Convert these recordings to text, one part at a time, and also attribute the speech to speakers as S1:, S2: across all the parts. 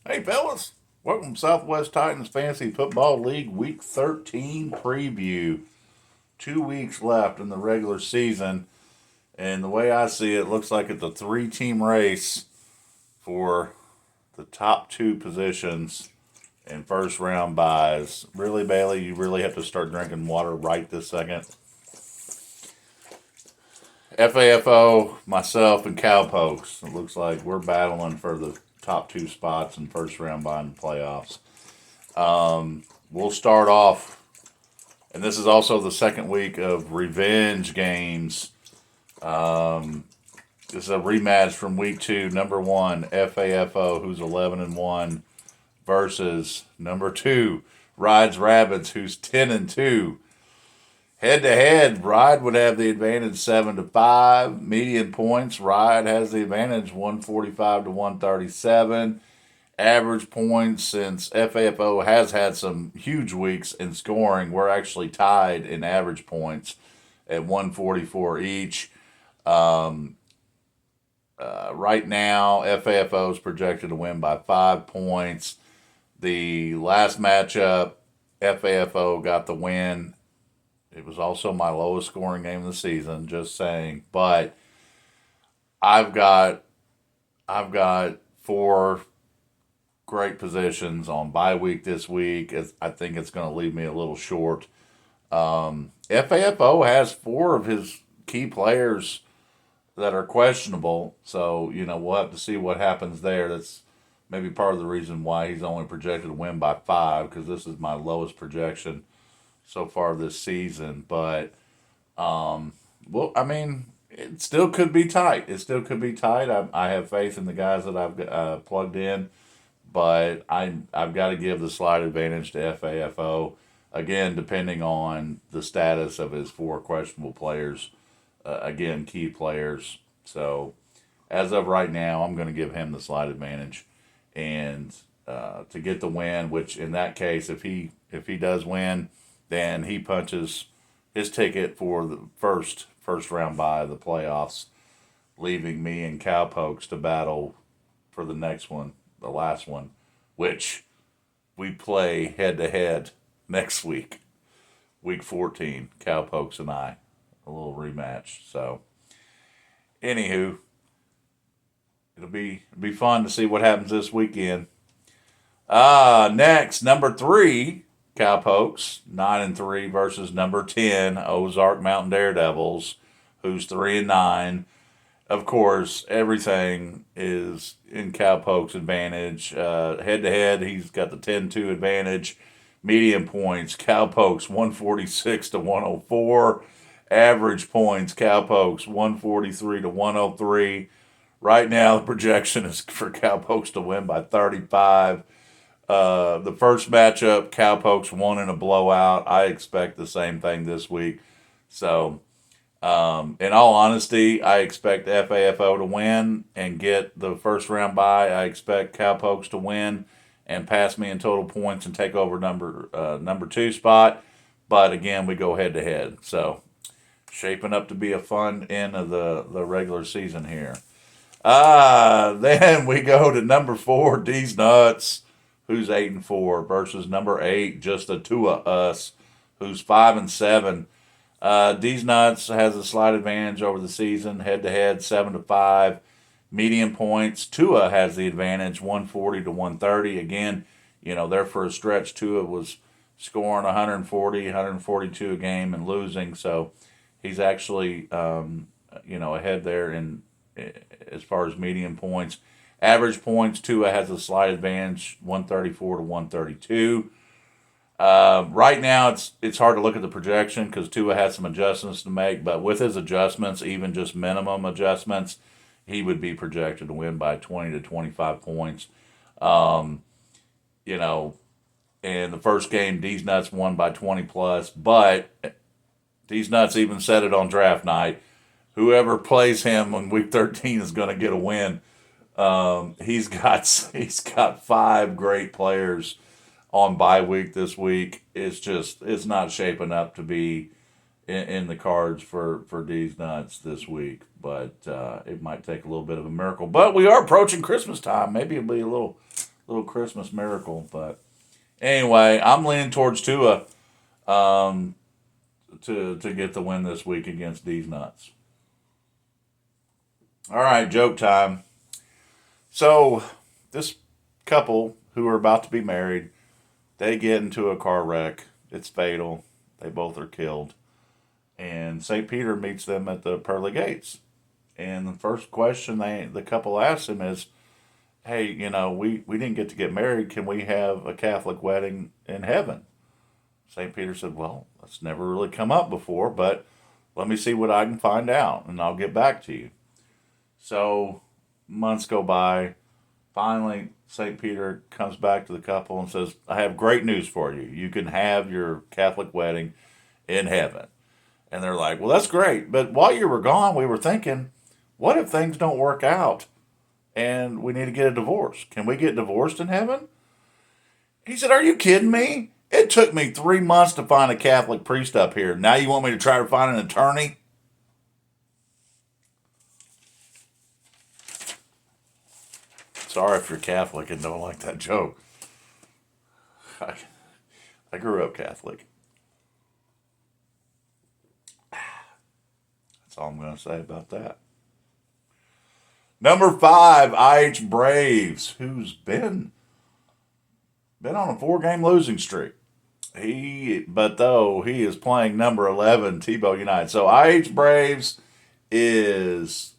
S1: Hey, fellas. Welcome to Southwest Titans Fantasy Football League Week 13 preview. 2 weeks left in the regular season. And the way I see it, looks like it's a three-team race for the top two positions in first round buys. Really, Bailey, you really have to start drinking water right this second. FAFO, myself, and Cowpokes. It looks like we're battling for the top two spots in first round buy in the playoffs. We'll start off, and this is also the second week of revenge games. This is a rematch from week two. Number one, FAFO, who's 11-1, versus number two, Rides Rabbits, who's 10-2. Head to head, Ride would have the advantage 7-5. Median points, Ride has the advantage 145 to 137. Average points, since FAFO has had some huge weeks in scoring, we're actually tied in average points at 144 each. Right now, FAFO is projected to win by 5 points. The last matchup, FAFO got the win. It was also my lowest scoring game of the season, just saying. But I've got four great positions on bye week this week. I think it's going to leave me a little short. FAFO has four of his key players that are questionable, so we'll have to see what happens there. That's maybe part of the reason why he's only projected to win by 5, because this is my lowest projection so far this season. But well, I mean, it still could be tight. It still could be tight. I have faith in the guys that I've plugged in, but I've got to give the slight advantage to FAFO again, depending on the status of his four questionable players. Again, key players. So as of right now, I'm going to give him the slight advantage, and to get the win. Which in that case, if he does win, then he punches his ticket for the first round bye of the playoffs, leaving me and Cowpokes to battle for the next one, the last one, which we play head to head next week, week 14. Cowpokes and I, a little rematch. So, anywho, it'll be fun to see what happens this weekend. Next, number 3, Cowpokes, 9-3 versus number 10, Ozark Mountain Daredevils, who's 3-9. Of course, everything is in Cowpokes' advantage. Head to head, he's got the 10-2 advantage. Median points, Cowpokes 146 to 104. Average points, Cowpokes 143 to 103. Right now, the projection is for Cowpokes to win by 35. The first matchup, Cowpokes won in a blowout. I expect the same thing this week. So, in all honesty, I expect FAFO to win and get the first round bye. I expect Cowpokes to win and pass me in total points and take over number 2 spot. But again, we go head to head. So, shaping up to be a fun end of the regular season here. Then we go to number 4, D's Nuts, who's 8-4, versus number 8, just the two of us, who's 5-7. D's Nuts has a slight advantage over the season, head to head, 7-5. Median points, Tua has the advantage, 140 to 130. Again, there for a stretch, Tua was scoring 140, 142 a game and losing. So he's actually, ahead there in as far as median points. Average points, Tua has a slight advantage, 134 to 132. Right now, it's hard to look at the projection because Tua has some adjustments to make, but with his adjustments, even just minimum adjustments, he would be projected to win by 20 to 25 points. Um, you know, in the first game, D's Nuts won by 20 plus, but D's Nuts even said it on draft night. Whoever plays him on week 13 is going to get a win. He's got 5 great players on bye week this week. It's not shaping up to be in the cards for D's Nuts this week, but it might take a little bit of a miracle. But we are approaching Christmas time. Maybe it'll be a little little Christmas miracle. But anyway, I'm leaning towards Tua um, to get the win this week against these nuts. All right, joke time. So this couple who are about to be married, they get into a car wreck. It's fatal. They both are killed. And St. Peter meets them at the pearly gates. And the first question the couple asks him is, hey, we didn't get married. Can we have a Catholic wedding in heaven? St. Peter said, well, that's never really come up before, but let me see what I can find out, and I'll get back to you. So months go by. Finally, St. Peter comes back to the couple and says, I have great news for you. You can have your Catholic wedding in heaven. And they're like, well, that's great. But while you were gone, we were thinking, what if things don't work out and we need to get a divorce? Can we get divorced in heaven? He said, are you kidding me? It took me 3 months to find a Catholic priest up here. Now you want me to try to find an attorney? Sorry if you're Catholic and don't like that joke. I grew up Catholic. That's all I'm going to say about that. Number 5, IH Braves, who's been on a 4-game losing streak. He is playing number 11, Tebow United. So IH Braves is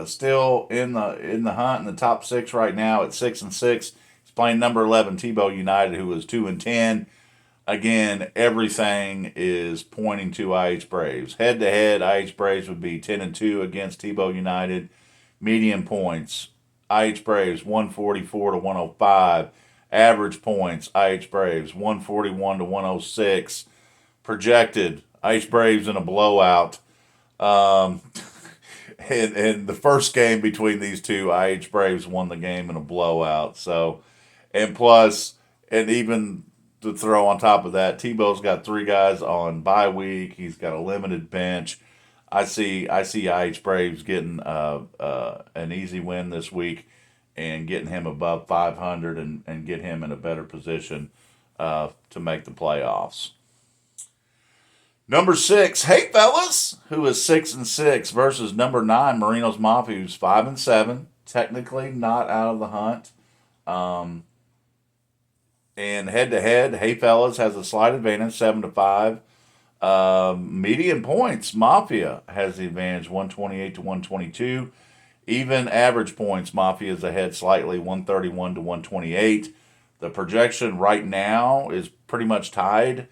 S1: still in the hunt in the top 6 right now at 6-6. He's playing number 11, Tebow United, who is 2-10. Again, everything is pointing to IH Braves. Head to head, IH Braves would be 10-2 against Tebow United. Median points, IH Braves 144 to 105. Average points, IH Braves 141 to 106. Projected, IH Braves in a blowout. And the first game between these two, IH Braves won the game in a blowout. So, and plus, and even to throw on top of that, Tebow's got 3 guys on bye week. He's got a limited bench. I see IH Braves getting an easy win this week and getting him above 500 and get him in a better position to make the playoffs. Number 6, hey fellas, who is 6-6 versus number 9, Marinos Mafia, who's 5-7, technically not out of the hunt. And head to head, hey fellas has a slight advantage, 7-5. Median points, Mafia has the advantage, 128 to 122. Even average points, Mafia is ahead slightly, 131 to 128. The projection right now is pretty much tied.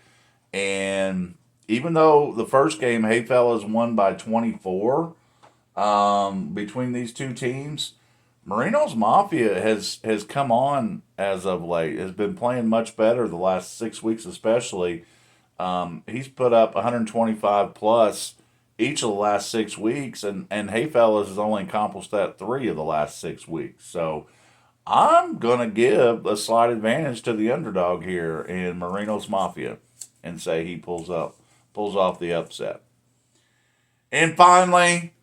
S1: And even though the first game, hey fellas won by 24 between these two teams, Marinos Mafia has come on as of late, has been playing much better the last 6 weeks especially. He's put up 125 plus each of the last 6 weeks, and Hey Fellas has only accomplished that 3 of the last 6 weeks. So I'm going to give a slight advantage to the underdog here in Marinos Mafia and say he pulls off the upset. And finally,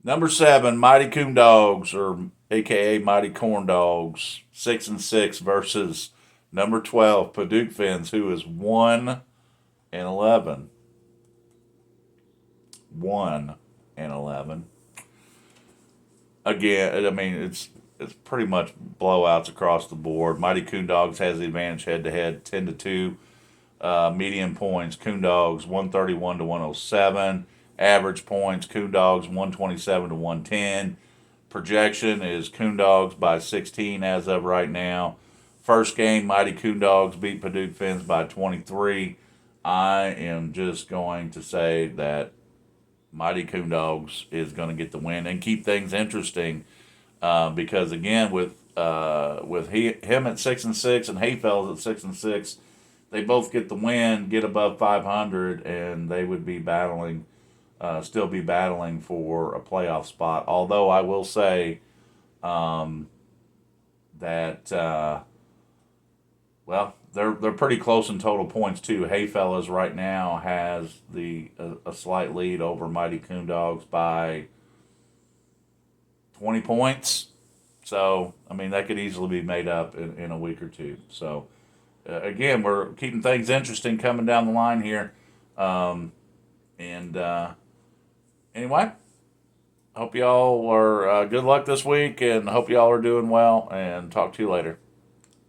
S1: number 7, Mighty Coon Dogs, or AKA Mighty Corn Dogs, 6-6 versus number 12, Paducah Fins, who is 1-11. 1-11. Again, I mean, it's pretty much blowouts across the board. Mighty Coon Dogs has the advantage head to head, 10-2. Median points, Coon Dogs 131 to 107. Average points, Coon Dogs 127 to 110. Projection is Coon Dogs by 16 as of right now. First game, Mighty Coon Dogs beat Paducah Fins by 23. I am just going to say that Mighty Coon Dogs is going to get the win and keep things interesting because, again, with him at 6-6 and Hayfells at 6-6, they both get the win, get above 500, and they would be still be battling for a playoff spot. Although I will say that they're pretty close in total points too. Hayfellas right now has a slight lead over Mighty Coon Dogs by 20 points. So, I mean, that could easily be made up in a week or two. So, again, we're keeping things interesting coming down the line here. And anyway, hope y'all are good luck this week and hope y'all are doing well. And talk to you later.